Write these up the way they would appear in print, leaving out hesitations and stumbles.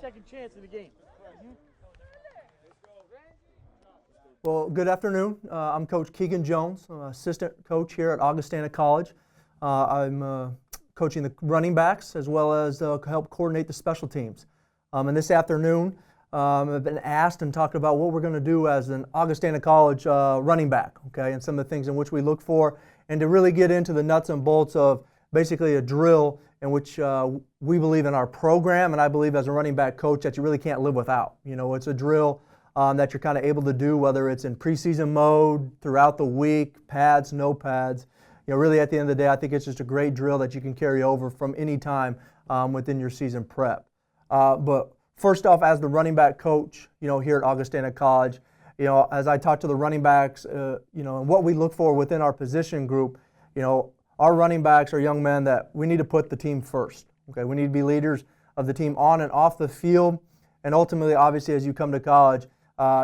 second chance in the game. Well, good afternoon. I'm Coach Keegan Jones, assistant coach here at Augustana College. I'm coaching the running backs as well as help coordinate the special teams. And this afternoon, I've been asked and talked about what we're going to do as an Augustana College running back, okay, and some of the things in which we look for, and to really get into the nuts and bolts of basically a drill in which we believe in our program, and I believe as a running back coach that you really can't live without. You know, it's a drill that you're kind of able to do, whether it's in preseason mode, throughout the week, pads, no pads. You know, really at the end of the day, I think it's just a great drill that you can carry over from any time within your season prep. But first off, as the running back coach, you know, here at Augustana College, you know, as I talk to the running backs, you know, and what we look for within our position group, you know, our running backs are young men that we need to put the team first. Okay, we need to be leaders of the team on and off the field, and ultimately, obviously, as you come to college,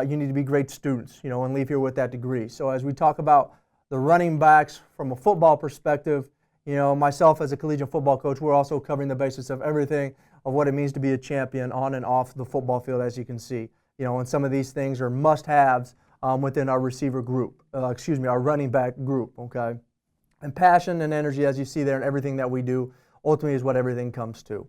you need to be great students, you know, and leave here with that degree. So as we talk about the running backs from a football perspective, you know, myself as a collegiate football coach, we're also covering the basis of everything of what it means to be a champion on and off the football field, as you can see. You know, and some of these things are must-haves within our receiver group, our running back group, okay? And passion and energy, as you see there, and everything that we do, ultimately is what everything comes to.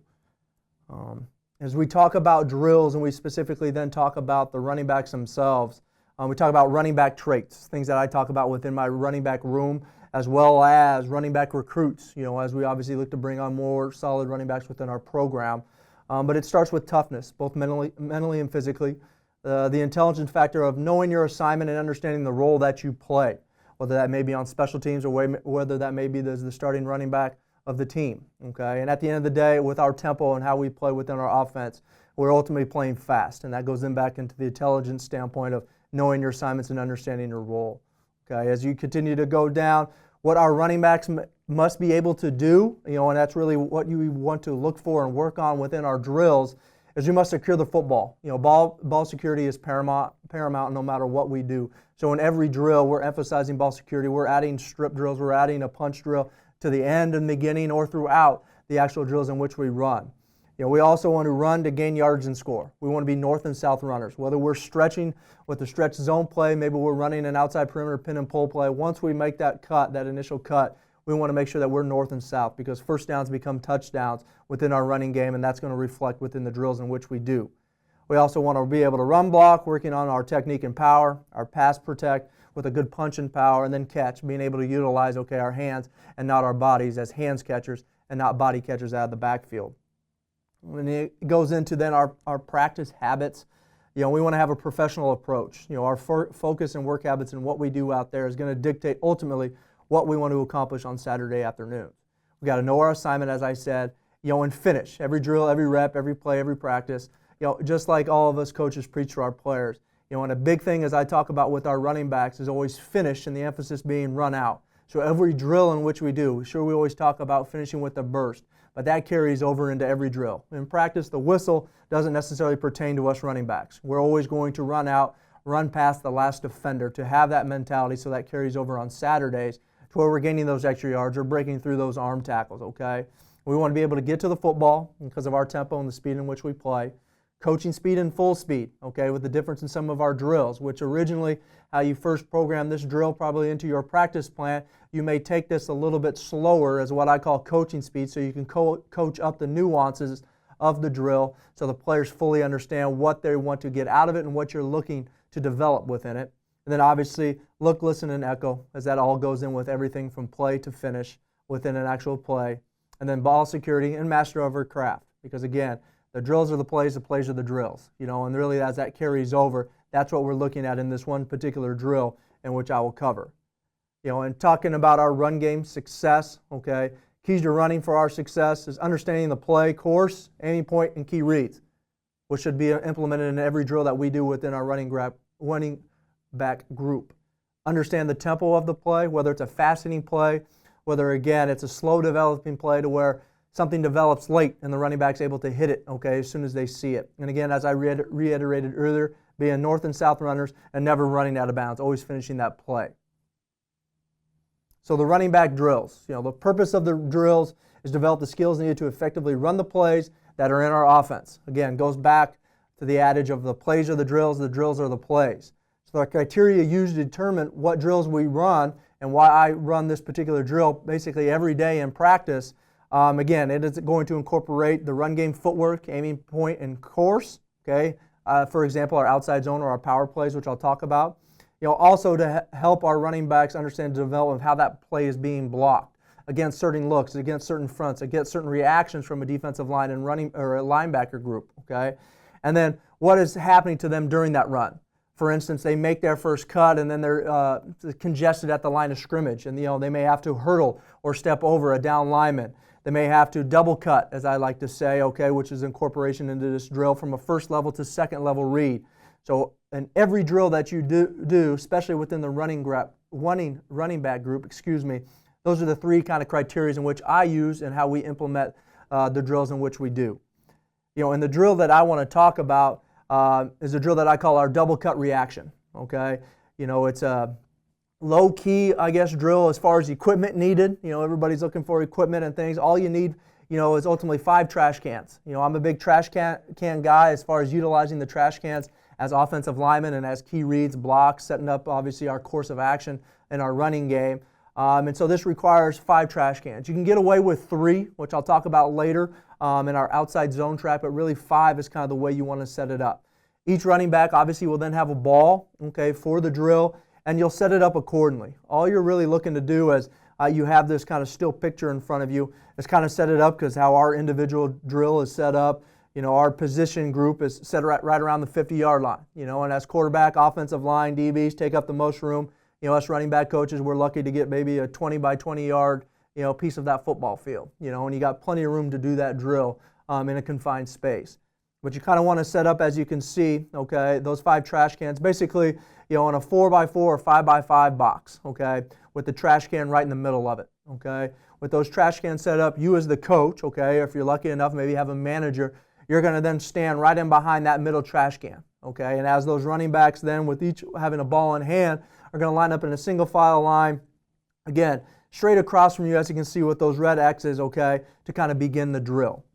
As we talk about drills, and we specifically then talk about the running backs themselves, we talk about running back traits, things that I talk about within my running back room, as well as running back recruits, you know, as we obviously look to bring on more solid running backs within our program. But it starts with toughness, both mentally and physically. The intelligence factor of knowing your assignment and understanding the role that you play, whether that may be on special teams or whether that may be as the starting running back of the team, okay? And at the end of the day, with our tempo and how we play within our offense, we're ultimately playing fast, and that goes then back into the intelligence standpoint of knowing your assignments and understanding your role, okay? As you continue to go down, what our running backs must be able to do, you know, and that's really what you want to look for and work on within our drills, is you must secure the football. You know, ball security is paramount no matter what we do. So in every drill, we're emphasizing ball security. We're adding strip drills. We're adding a punch drill to the end and beginning or throughout the actual drills in which we run. You know, we also want to run to gain yards and score. We want to be north and south runners. Whether we're stretching with the stretch zone play, maybe we're running an outside perimeter pin and pull play, once we make that cut, that initial cut, we want to make sure that we're north and south, because first downs become touchdowns within our running game, and that's going to reflect within the drills in which we do. We also want to be able to run block, working on our technique and power, our pass protect with a good punch and power, and then catch, being able to utilize, okay, our hands and not our bodies as hands catchers and not body catchers out of the backfield. When it goes into then our practice habits, you know, we want to have a professional approach. You know, our focus and work habits and what we do out there is going to dictate ultimately what we want to accomplish on Saturday afternoons. We got to know our assignment, as I said, you know, and finish every drill, every rep, every play, every practice. You know, just like all of us coaches preach to our players. You know, and a big thing as I talk about with our running backs is always finish, and the emphasis being run out. So every drill in which we do, sure, we always talk about finishing with a burst, but that carries over into every drill. In practice, the whistle doesn't necessarily pertain to us running backs. We're always going to run out, run past the last defender, to have that mentality, so that carries over on Saturdays to where we're gaining those extra yards or breaking through those arm tackles, okay? We want to be able to get to the football because of our tempo and the speed in which we play. Coaching speed and full speed, okay, with the difference in some of our drills, which originally, how you first program this drill probably into your practice plan, you may take this a little bit slower as what I call coaching speed, so you can coach up the nuances of the drill so the players fully understand what they want to get out of it and what you're looking to develop within it. And then obviously, look, listen, and echo, as that all goes in with everything from play to finish within an actual play. And then ball security and master of our craft, because again, the drills are the plays are the drills, you know, and really as that carries over, that's what we're looking at in this one particular drill in which I will cover. You know, and talking about our run game success, okay, keys to running for our success is understanding the play, course, aiming point, and key reads, which should be implemented in every drill that we do within our running back group. Understand the tempo of the play, whether it's a fast-hitting play, whether, again, it's a slow developing play to where something develops late and the running back's able to hit it, okay, as soon as they see it. And again, as I reiterated earlier, being north and south runners and never running out of bounds, always finishing that play. So the running back drills, you know, the purpose of the drills is develop the skills needed to effectively run the plays that are in our offense. Again, goes back to the adage of the plays are the drills are the plays. So the criteria used to determine what drills we run and why I run this particular drill basically every day in practice. Again, it is going to incorporate the run game footwork, aiming point, and course. Okay, for example, our outside zone or our power plays, which I'll talk about. Also to help our running backs understand the development of how that play is being blocked against certain looks, against certain fronts, against certain reactions from a defensive line and running or a linebacker group. Okay, and then what is happening to them during that run. For instance, they make their first cut and then they're congested at the line of scrimmage, and they may have to hurdle or step over a down lineman. They may have to double cut, as I like to say, okay, which is incorporation into this drill from a first level to second level read. So in every drill that you do, especially within the running back group, those are the three kind of criteria in which I use and how we implement the drills in which we do. And the drill that I want to talk about is a drill that I call our double cut reaction. Okay, it's a low-key, I guess, drill as far as equipment needed. Everybody's looking for equipment and things. All you need, is ultimately 5 trash cans. I'm a big trash can guy as far as utilizing the trash cans as offensive linemen and as key reads, blocks, setting up, obviously, our course of action in our running game. And so this requires 5 trash cans. You can get away with 3, which I'll talk about later in our outside zone trap, but really 5 is kind of the way you want to set it up. Each running back, obviously, will then have a ball, okay, for the drill, and you'll set it up accordingly. All you're really looking to do is you have this kind of still picture in front of you is kind of set it up because how our individual drill is set up. Our position group is set right around the 50-yard line. And as quarterback, offensive line, DBs take up the most room. Us running back coaches, we're lucky to get maybe a 20 by 20-yard piece of that football field. And you got plenty of room to do that drill in a confined space. But you kind of want to set up, as you can see, okay, those 5 trash cans, basically, on a 4x4 or 5x5 box, okay, with the trash can right in the middle of it, okay. With those trash cans set up, you as the coach, okay, if you're lucky enough, maybe have a manager, you're going to then stand right in behind that middle trash can, okay. And as those running backs then, with each having a ball in hand, are going to line up in a single file line, again, straight across from you, as you can see with those red X's, okay, to kind of begin the drill.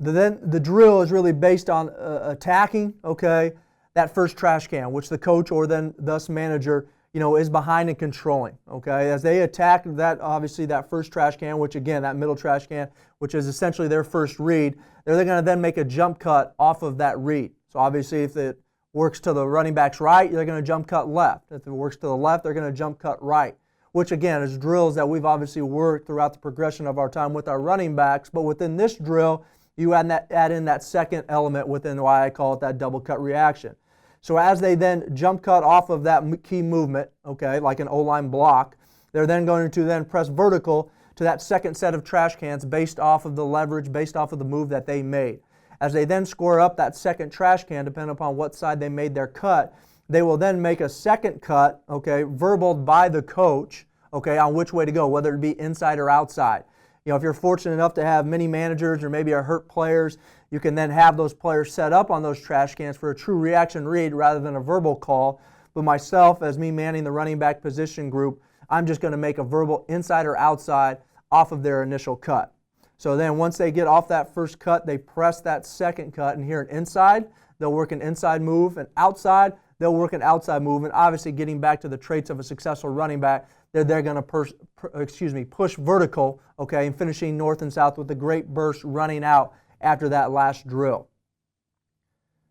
Then the drill is really based on attacking, okay, that first trash can, which the coach or then thus manager, is behind and controlling, okay. As they attack that, obviously that first trash can, which again, that middle trash can, which is essentially their first read, they're going to then make a jump cut off of that read. So obviously if it works to the running back's right, they're going to jump cut left. If it works to the left, they're going to jump cut right, which again is drills that we've obviously worked throughout the progression of our time with our running backs. But within this drill, you add in that second element within why I call it that double cut reaction. So as they then jump cut off of that key movement, okay, like an O-line block, they're then going to then press vertical to that second set of trash cans based off of the leverage, based off of the move that they made. As they then score up that second trash can, depending upon what side they made their cut, they will then make a second cut, okay, verbaled by the coach, okay, on which way to go, whether it be inside or outside. If you're fortunate enough to have many managers or maybe are hurt players, you can then have those players set up on those trash cans for a true reaction read rather than a verbal call. But myself, as me manning the running back position group, I'm just going to make a verbal inside or outside off of their initial cut. So then once they get off that first cut, they press that second cut, and here an inside, they'll work an inside move, and outside, they'll work an outside move. And obviously getting back to the traits of a successful running back, they're going to push vertical, okay, and finishing north and south with a great burst running out after that last drill.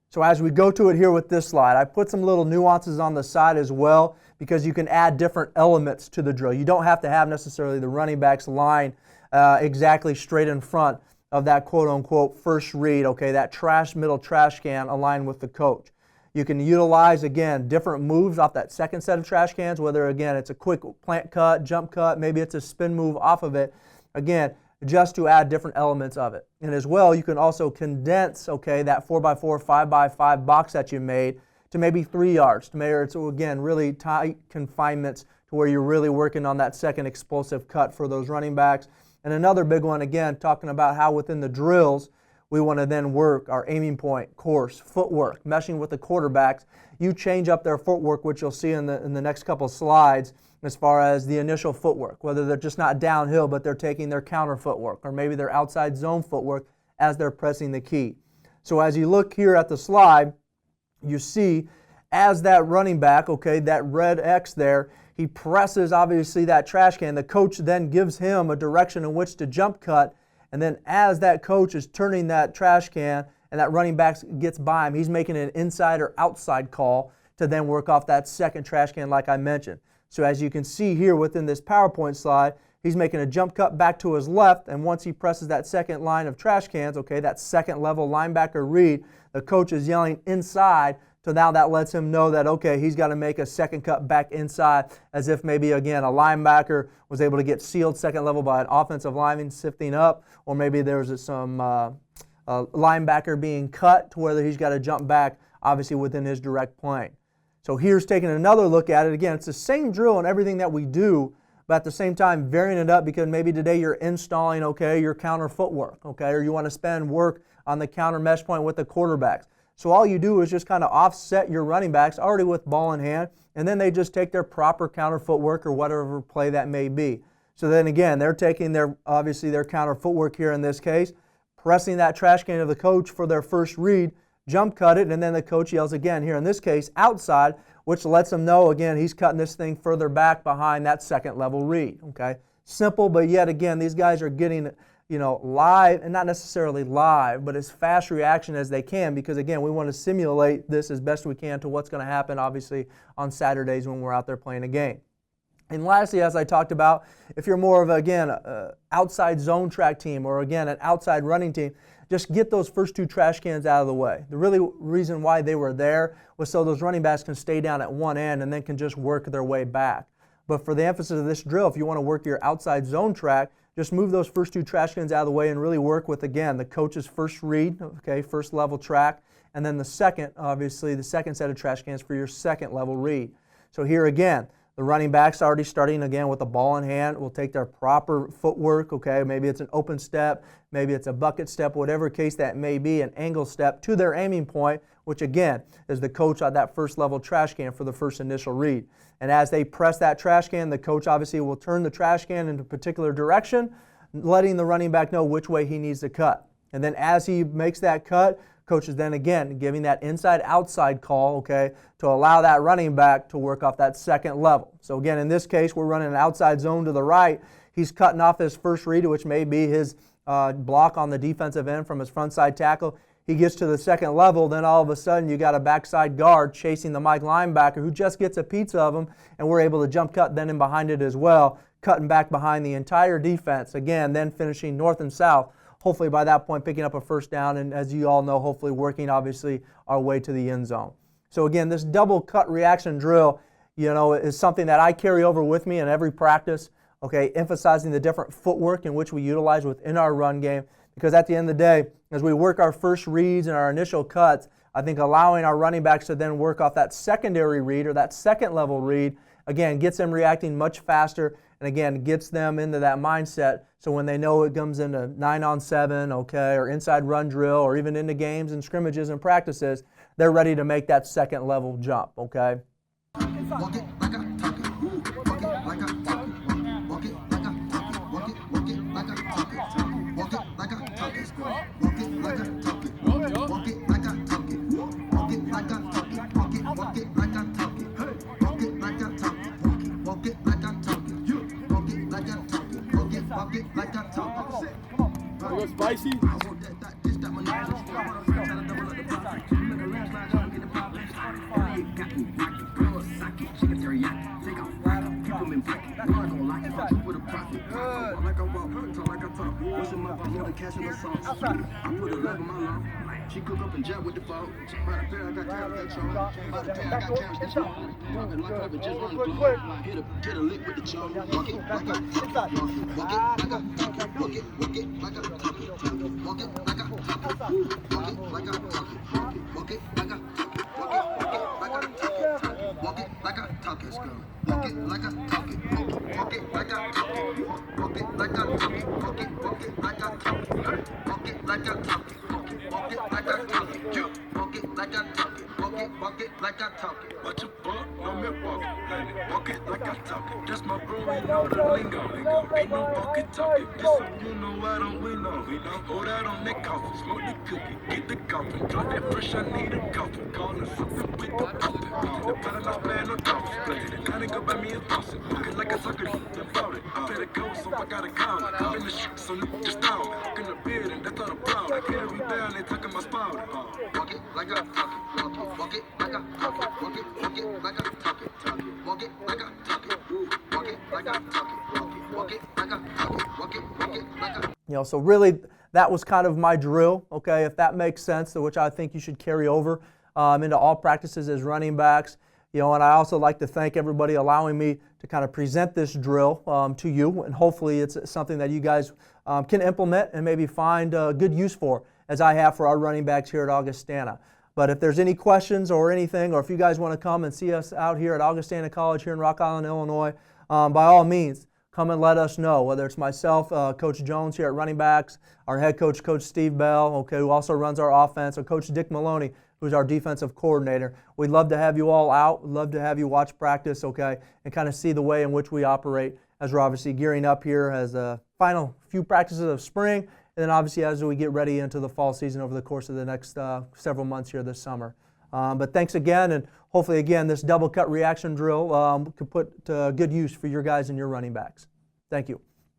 So as we go to it here with this slide, I put some little nuances on the side as well because you can add different elements to the drill. You don't have to have necessarily the running back's line exactly straight in front of that quote-unquote first read, okay, that middle trash can aligned with the coach. You can utilize, again, different moves off that second set of trash cans, whether, again, it's a quick plant cut, jump cut, maybe it's a spin move off of it, again, just to add different elements of it. And as well, you can also condense, okay, that 4x4, 5x5 box that you made to maybe 3 yards, to make it, again, really tight confinements to where you're really working on that second explosive cut for those running backs. And another big one, again, talking about how within the drills, we want to then work our aiming point, course, footwork, meshing with the quarterbacks. You change up their footwork, which you'll see in the next couple slides, as far as the initial footwork, whether they're just not downhill, but they're taking their counter footwork, or maybe their outside zone footwork as they're pressing the key. So as you look here at the slide, you see as that running back, okay, that red X there, he presses obviously that trash can. The coach then gives him a direction in which to jump cut, and then as that coach is turning that trash can and that running back gets by him, he's making an inside or outside call to then work off that second trash can like I mentioned. So as you can see here within this PowerPoint slide, he's making a jump cut back to his left, and once he presses that second line of trash cans, okay, that second level linebacker read, the coach is yelling inside, so now that lets him know that, okay, he's got to make a second cut back inside, as if maybe, again, a linebacker was able to get sealed second level by an offensive lineman sifting up, or maybe there was some linebacker being cut to whether he's got to jump back, obviously within his direct plane. So here's taking another look at it. Again, it's the same drill and everything that we do, but at the same time varying it up because maybe today you're installing, okay, your counter footwork, okay, or you want to spend work on the counter mesh point with the quarterbacks. So all you do is just kind of offset your running backs already with ball in hand, and then they just take their proper counter footwork or whatever play that may be. So then again, they're taking their, obviously their counter footwork here in this case, pressing that trash can of the coach for their first read, jump cut it, and then the coach yells again here in this case outside, which lets them know again he's cutting this thing further back behind that second level read. Okay, simple, but yet again these guys are getting, you know, live, and not necessarily live, but as fast reaction as they can, because again we want to simulate this as best we can to what's going to happen obviously on Saturdays when we're out there playing a game. And lastly, as I talked about, if you're more of, again, an outside zone track team or, again, an outside running team, just get those first two trash cans out of the way. The really reason why they were there was so those running backs can stay down at one end and then can just work their way back. But for the emphasis of this drill, if you want to work your outside zone track, just move those first two trash cans out of the way and really work with, again, the coach's first read, okay, first level track, and then the second, obviously, the second set of trash cans for your second level read. So here again, the running back's already starting again with the ball in hand. Will take their proper footwork, okay? Maybe it's an open step, maybe it's a bucket step, whatever case that may be, an angle step to their aiming point, which again is the coach on that first level trash can for the first initial read. And as they press that trash can, the coach obviously will turn the trash can in a particular direction, letting the running back know which way he needs to cut. And then as he makes that cut, coach is then again giving that inside-outside call, okay, to allow that running back to work off that second level. So again, in this case, we're running an outside zone to the right. He's cutting off his first read, which may be his block on the defensive end from his front side tackle. He gets to the second level, then all of a sudden you got a backside guard chasing the Mike linebacker who just gets a pizza of him, and we're able to jump cut then in behind it as well, cutting back behind the entire defense. Again, then finishing north and south. Hopefully by that point picking up a first down, and as you all know, hopefully working obviously our way to the end zone. So again, this double cut reaction drill, you know, is something that I carry over with me in every practice, okay, emphasizing the different footwork in which we utilize within our run game, because at the end of the day, as we work our first reads and our initial cuts, I think allowing our running backs to then work off that secondary read or that second level read, again, gets them reacting much faster, and again, gets them into that mindset so when they know it comes into 9-on-7, okay, or inside run drill, or even into games and scrimmages and practices, they're ready to make that second level jump, okay? Walk it like I talk it. Walk it like I talk it. Walk it like I talk it. Walk it like I talk it. Walk it like I talk it. Walk it like I talk it. Walk it like I talk it. Walk it like I talk it. Walk it like I talk it. Walk it like I talk it. Walk it like I talk it. Walk it like I talk it. Walk it like I talk it. You go spicy? She cook up and jet with the phone. By the pair, I got cash that show. By the pair, I got cash that show. Talking like I just run the ball. Hit a lick with the show. Walk it like I talk it. Walk it like I talk it. Walk it like I talk it. Walk it like I talk it. Walk it like I talk it. Walk it like I talk it. Walk it like I talk it. Walk it like I talk it. Walk it like I talk it. Walk it like I talk it. Walk it like I talk it. Walk it like I talk it. Walk it like I talk it. walk it like I talk it. You walk it like I talk it. Walk it like I talk it. Watch your butt, no me walk it. Walk it like I talk it. That's my bro, we know the lingo. Ain't no walk it talk it. This so you know I don't we know. Hold out on that coffin, smoke the cookie, get the coffin. Drop that fresh, I need a coffin. Call it something with the puppet. The paradise plan no coffin. Kinda go by me and toss it. Walk it like I talk it, then bought it. I pay the code, so I gotta call it. I'm in the shit, so nigga just down. Walk in the bed, and that's all the problem. I carry down, they talking my spot. Walk it like I talk it. Walk it like I talk it. Walk it like I talk it. Walk it like I talk it. Walk it like I talk it. Walk it like I talk it. Walk it like I. You know, so really that was kind of my drill, okay, if that makes sense, which I think you should carry over into all practices as running backs. You know, and I also like to thank everybody allowing me to kind of present this drill to you, and hopefully it's something that you guys can implement and maybe find good use for, as I have for our running backs here at Augustana. But if there's any questions or anything, or if you guys want to come and see us out here at Augustana College here in Rock Island, Illinois, by all means, come and let us know, whether it's myself, Coach Jones here at running backs, our head coach, Coach Steve Bell, okay, who also runs our offense, or Coach Dick Maloney, who's our defensive coordinator. We'd love to have you all out. We'd love to have you watch practice, okay, and kind of see the way in which we operate as we're obviously gearing up here as the final few practices of spring, and then obviously as we get ready into the fall season over the course of the next several months here this summer. But thanks again, and hopefully again this double cut reaction drill could put to good use for your guys and your running backs. Thank you.